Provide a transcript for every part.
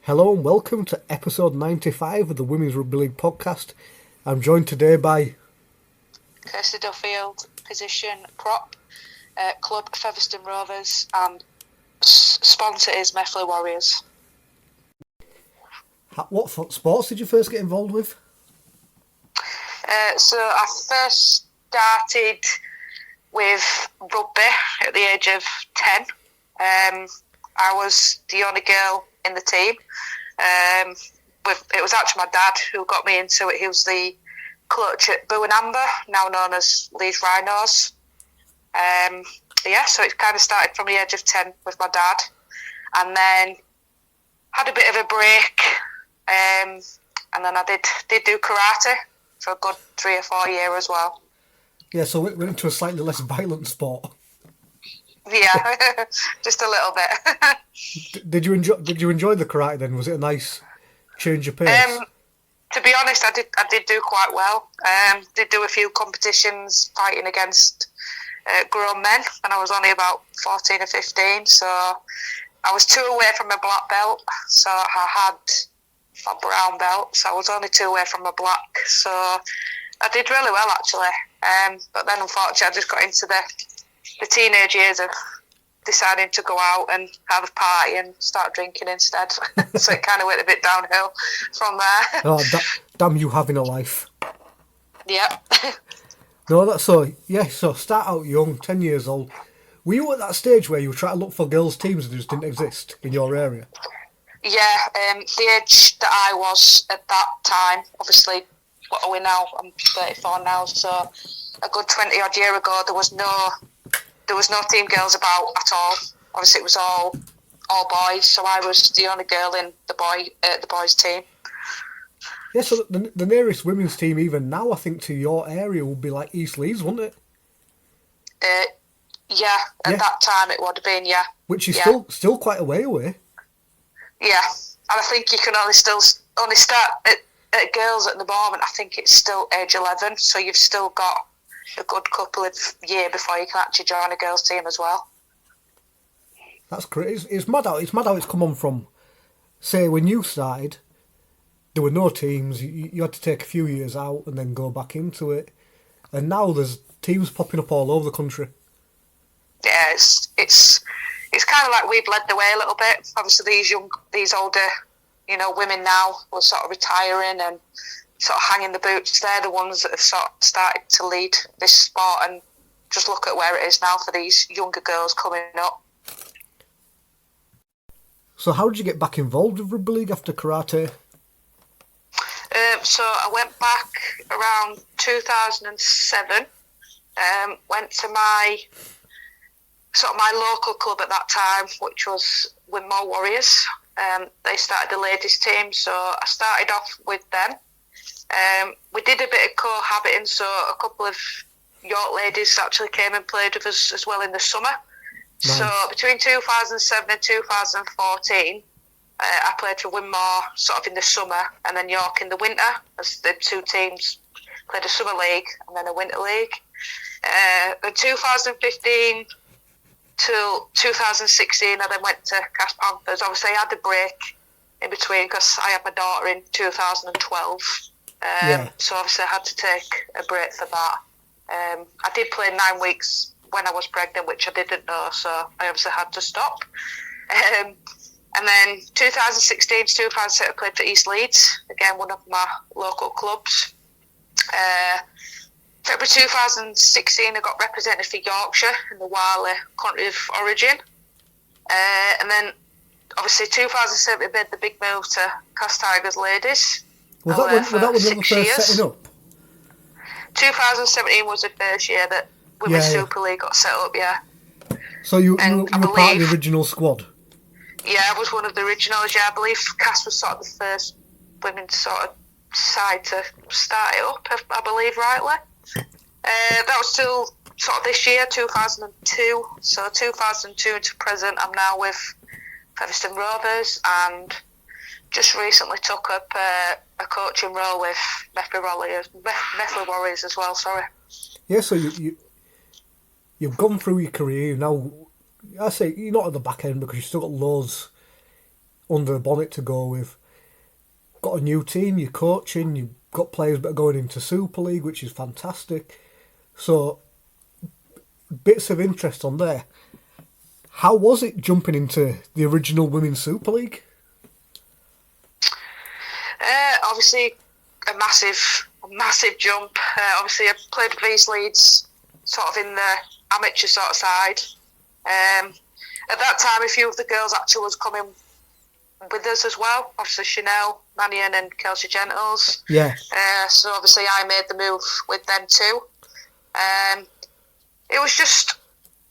Hello and welcome to episode 95 of the Women's Rugby League podcast. I'm joined today by Kirsty Duffield, position prop, club Featherstone Rovers, and sponsor is Meffley Warriors. What sports did you first get involved with? So I first started with rugby at the age of 10. I was the only girl in the team. It was actually my dad who got me into it. He was the coach at Bow and Amber, now known as Leeds Rhinos. So it kind of started from the age of 10 with my dad, and then had a bit of a break, and then I did do karate for a good 3 or 4 years as well. Yeah, so we went into a slightly less violent sport. Yeah, just a little bit. Did you enjoy the karate then? Was it a nice change of pace? To be honest, I did do quite well. Did do a few competitions fighting against grown men, and I was only about 14 or 15. So I was 2 away from a black belt. So I had a brown belt. So I was only 2 away from a black. So I did really well actually. But then unfortunately, I just got into the teenage years of deciding to go out and have a party and start drinking instead. So it kind of went a bit downhill from there. Oh, damn you having a life. Yep. No, that's so. Yeah, so start out young, 10 years old. Were you at that stage where you were trying to look for girls' teams that just didn't exist in your area? Yeah, the age that I was at that time, obviously, what are we now? I'm 34 now, so a good 20 odd year ago, there was no team girls about at all. Obviously, it was all boys, so I was the only girl in the boys' team. Yeah, so the nearest women's team even now, I think, to your area would be like East Leeds, wouldn't it? At that time it would have been, yeah. Which is still quite a way away. Yeah, and I think you can only start at girls at the moment. I think it's still age 11, so you've still got a good couple of years before you can actually join a girls' team as well. That's great. It's mad how it's come on from, say, when you started, there were no teams. You had to take a few years out and then go back into it. And now there's teams popping up all over the country. Yeah, it's kind of like we've led the way a little bit. Obviously, these older, women now are sort of retiring and sort of hanging the boots. They're the ones that have sort of started to lead this sport, and just look at where it is now for these younger girls coming up. So how did you get back involved with rugby league after karate? So I went back around 2007. Went to my local club at that time, which was Winmore Warriors. They started the ladies team, so I started off with them. We did a bit of cohabiting, so a couple of York ladies actually came and played with us as well in the summer. Nice. So between 2007 and 2014, I played for Winmore sort of in the summer, and then York in the winter, as the two teams played a summer league and then a winter league. In 2015 till 2016, I then went to Cas Panthers. Obviously, I had a break in between because I had my daughter in 2012. So obviously I had to take a break for that. I did play 9 weeks when I was pregnant, which I didn't know, so I obviously had to stop. And then 2016 to 2017 I played for East Leeds, again one of my local clubs. February 2016 I got represented for Yorkshire in the Wally country of origin. And then obviously 2017 made the big move to Cas Tigers ladies. Was that when they were first setting up? 2017 was the first year that Women's Super League got set up, yeah. So you were part of the original squad? Yeah, I was one of the originals, yeah. I believe Cas was sort of the first women's sort of side to start it up, I believe rightly. That was still sort of this year, 2002. So 2002 to present, I'm now with Featherstone Rovers, and just recently took up a coaching role with Meffley Warriors as well, sorry. Yeah, so you've gone through your career now. I say you're not at the back end because you've still got loads under the bonnet to go with. Got a new team, you're coaching, you've got players that are going into Super League, which is fantastic. So, bits of interest on there. How was it jumping into the original Women's Super League? Obviously, a massive jump. Obviously, I played with East Leeds sort of in the amateur sort of side. At that time, a few of the girls actually was coming with us as well. Obviously, Chanel, Mannion and Kelsey Gentles. Yeah. So obviously, I made the move with them too. It was just,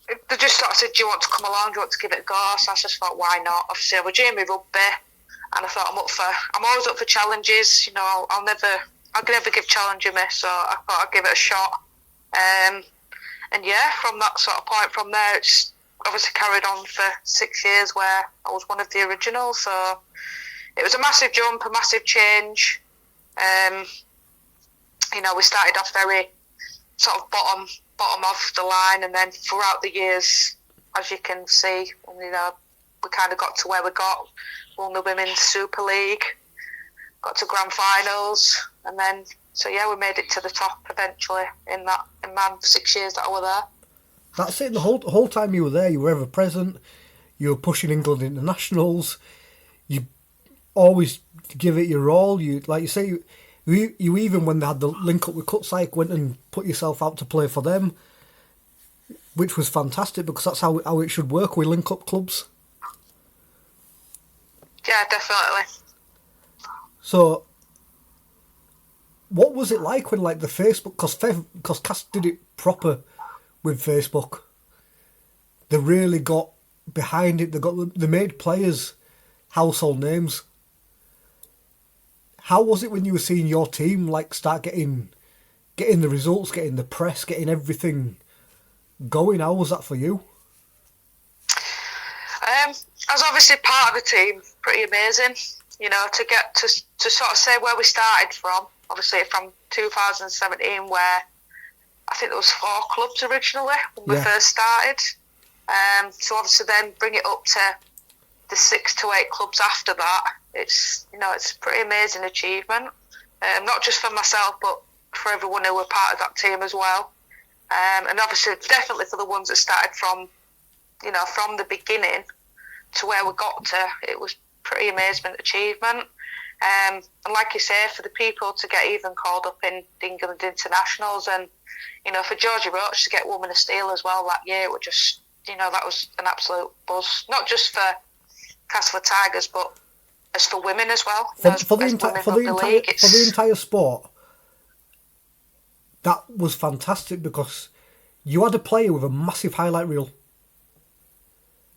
they just sort of said, do you want to come along? Do you want to give it a go? So I just thought, why not? Obviously, I was Jamie Rugby, and I thought I'm always up for challenges. You know, I'll never give challenging me, so I thought I'd give it a shot. And yeah, from that sort of point, from there, it's obviously carried on for 6 years where I was one of the originals. So it was a massive jump, a massive change. You know, we started off very sort of bottom of the line, and then throughout the years, as you can see, you know, we kind of got to where we got. Won the Women's Super League, got to grand finals, and then so yeah, we made it to the top eventually in my 6 years that I was there. That's it. The whole time you were there, you were ever present. You were pushing England into nationals. You always give it your all. You, like you say, you even when they had the link up with Cutsike, went and put yourself out to play for them, which was fantastic because that's how it should work with link up clubs. Yeah, definitely. So, what was it like when, like, the Facebook... Because Cass did it proper with Facebook. They really got behind it. They made players household names. How was it when you were seeing your team, like, start getting the results, getting the press, getting everything going? How was that for you? I was obviously part of the team, pretty amazing. You know, to get to sort of say where we started from, obviously from 2017, where I think there was 4 clubs originally when we first started. So obviously then bring it up to the 6 to 8 clubs after that. It's, you know, it's a pretty amazing achievement. Not just for myself, but for everyone who were part of that team as well. And obviously definitely for the ones that started from, you know, from the beginning to where we got to, it was pretty amazing achievement. And like you say, for the people to get even called up in England internationals, and you know, for Georgie Roach to get Woman of Steel as well that year, were just, you know, that was an absolute buzz. Not just for Castle Tigers, but as for women as well. For the entire sport, that was fantastic because you had a player with a massive highlight reel.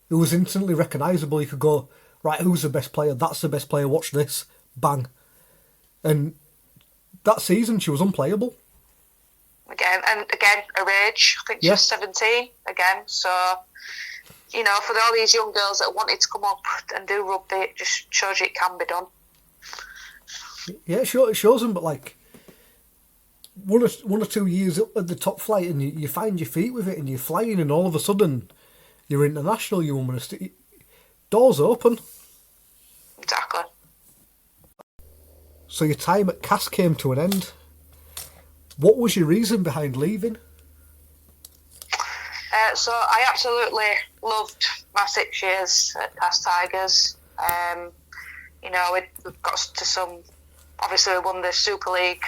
It was instantly recognisable. You could go, right, who's the best player? That's the best player. Watch this. Bang. And that season, she was unplayable. Again, her age, I think she was 17 again. So, you know, for all these young girls that wanted to come up and do rugby, it just shows you it can be done. Yeah, it shows them, but like one or 2 years up at the top flight, and you find your feet with it, and you're flying, and all of a sudden you're international. You almost doors open. Exactly. So your time at Cass came to an end. What was your reason behind leaving? So I absolutely loved my 6 years at Cass Tigers. You know, we've got to some. Obviously, we won the Super League,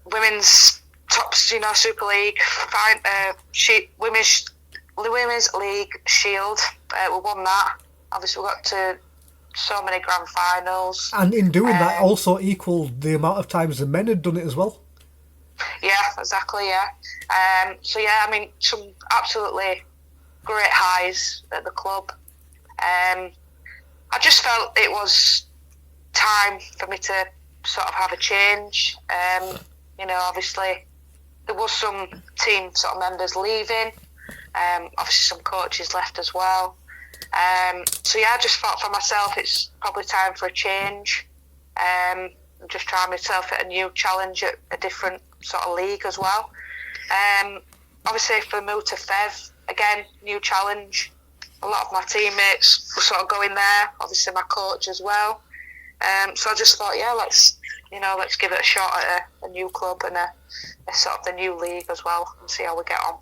women's tops. You know, Super League, women's League Shield. We won that. Obviously, we got to so many grand finals. And in doing that, also equalled the amount of times the men had done it as well. Yeah, exactly. Yeah. So yeah, I mean, some absolutely great highs at the club. I just felt it was time for me to sort of have a change. You know, obviously there was some team sort of members leaving. Obviously some coaches left as well. So yeah, I just thought for myself it's probably time for a change. Just trying myself at a new challenge at a different sort of league as well. Obviously for move to Fev, again, new challenge. a lot of my teammates were sort of going there. Obviously, my coach as well. So I just thought, let's give it a shot at a new club and a sort of the new league as well, and see how we get on.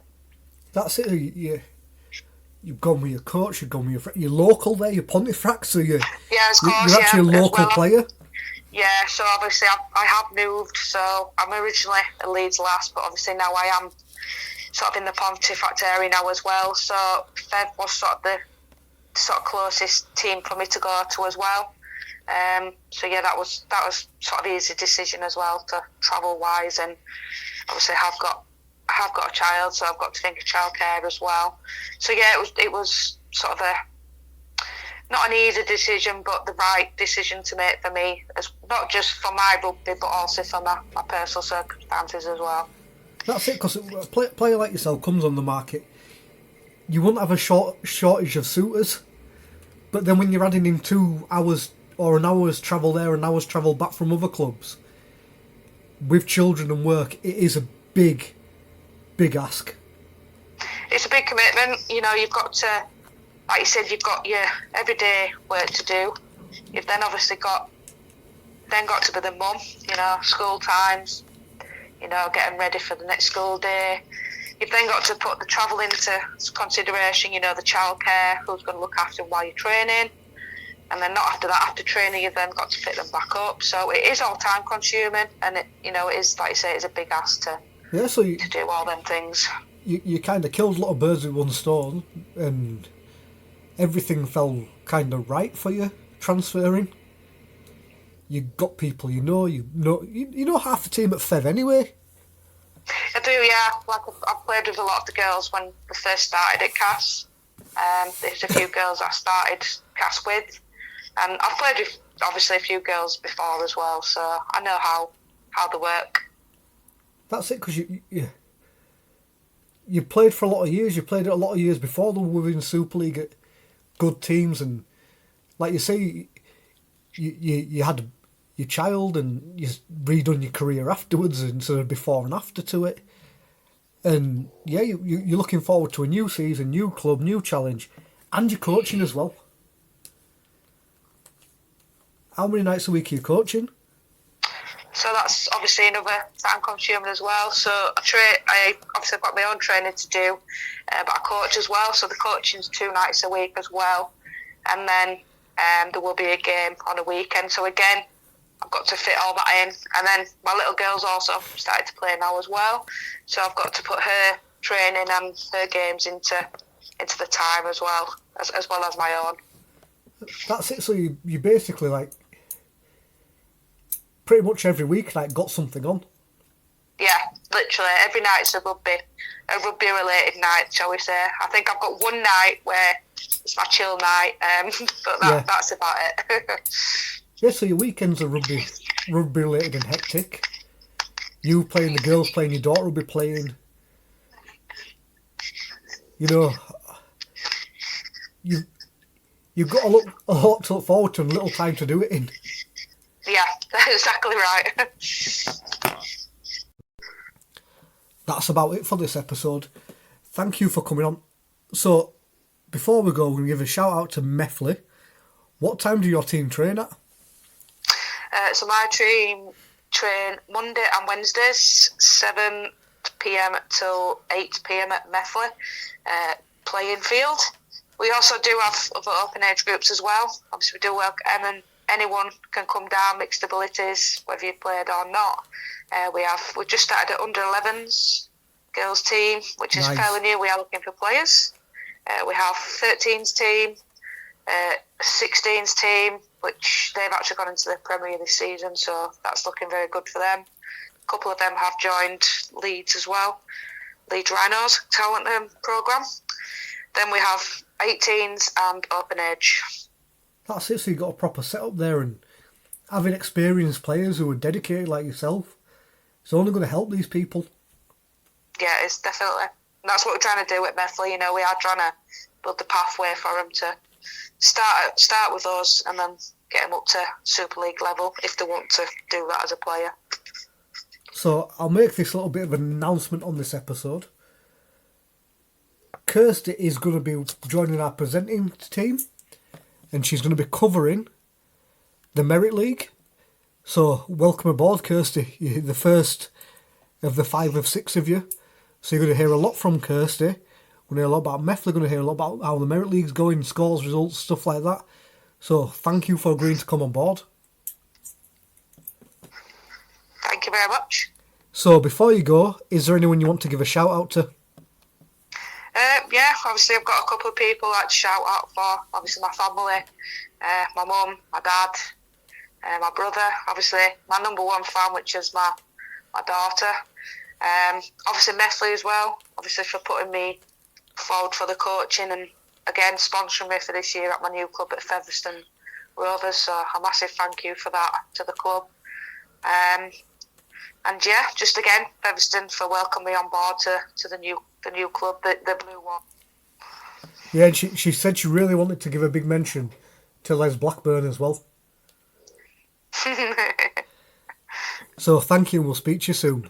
That's it. You've gone with your coach. You've gone with your friend. You're local there. You're Pontefract, so you're actually a local player. Yeah, so obviously I have moved. So I'm originally a Leeds lass, but obviously now I am sort of in the Pontefract area now as well. So Fev was sort of the closest team for me to go to as well. So yeah, that was sort of an easy decision as well to travel wise, and obviously I have got a child, so I've got to think of childcare as well. So yeah, it was sort of not an easy decision, but the right decision to make for me, as not just for my rugby, but also for my personal circumstances as well. That's it, because a player like yourself comes on the market, you wouldn't have a shortage of suitors, but then when you're adding in 2 hours or an hour's travel there, an hour's travel back from other clubs, with children and work, it is a big ask. It's a big commitment. You've got to, like you said, you've got your everyday work to do. You've then obviously got to be the mum, school times, getting ready for the next school day. You've then got to put the travel into consideration, the childcare, who's going to look after them while you're training. And then not after that, after training, you've then got to fit them back up. So it is all time consuming, and it is, like you say, it's a big ask to do all them things. You kind of killed a lot of birds with one stone, and everything fell kind of right for you transferring. You got people you know half the team at Fev anyway. I do, yeah. Like I've played with a lot of the girls when we first started at Cass. There's a few girls I started Cass with, and I've played with obviously a few girls before as well, so I know how they work. That's it, because you played for a lot of years. You played it a lot of years before the Women's Super League at good teams, and like you say, you had your child and you redone your career afterwards instead of before and after to it. And yeah, you're looking forward to a new season, new club, new challenge, and you're coaching as well. How many nights a week are you coaching? So that's obviously another time consuming as well. So I obviously got my own training to do, but I coach as well. So the coaching's 2 nights a week as well, and then there will be a game on a weekend. So again, I've got to fit all that in, and then my little girl's also started to play now as well. So I've got to put her training and her games into the time as well as my own. That's it. So you basically like pretty much every week got something on. Yeah, literally every night's a rugby related night, shall we say. I think I've got one night where it's my chill night, but that's about it. Yeah, so your weekends are rugby related and hectic. You playing, the girls playing, your daughter will be playing. You've got a lot to look forward to and little time to do it in. Yeah, that's exactly right. That's about it for this episode. Thank you for coming on. So, before we go, we're going to give a shout out to Methley. What time do your team train at? So my team train Monday and Wednesdays, 7 p.m. till 8 p.m. at Methley playing field. We also do have other open age groups as well. Obviously, we do work, and anyone can come down, mixed abilities, whether you've played or not. We've just started at under 11s girls team, which is fairly new. We are looking for players. We have 13s team, 16s team, which they've actually gone into the Premier this season, so that's looking very good for them. A couple of them have joined Leeds as well, Leeds Rhinos talent programme. Then we have 18s and open age. That's it, so you've got a proper setup there, and having experienced players who are dedicated like yourself, it's only going to help these people. Yeah, it's definitely. And that's what we're trying to do at Methley. We are trying to build the pathway for them to start with us and then get them up to Super League level if they want to do that as a player. So I'll make this little bit of an announcement on this episode. Kirsty is going to be joining our presenting team, and she's going to be covering the Merit League. So welcome aboard, Kirsty. You're the first of the 5 of 6 of you. So you're going to hear a lot from Kirsty. We're going to hear a lot about Meth. We're going to hear a lot about how the Merit League's going, scores, results, stuff like that. So thank you for agreeing to come on board. Thank you very much. So before you go, is there anyone you want to give a shout out to? Yeah, obviously I've got a couple of people I'd shout out for. Obviously my family, my mum, my dad, my brother. Obviously my number one fan, which is my daughter. Obviously Methley as well. Obviously for putting me forward for the coaching and again sponsoring me for this year at my new club at Featherstone Rovers. So a massive thank you for that to the club. And yeah, just again, Featherstone for welcoming me on board to the new club, the blue one. Yeah, and she said she really wanted to give a big mention to Les Blackburn as well. So thank you, and we'll speak to you soon.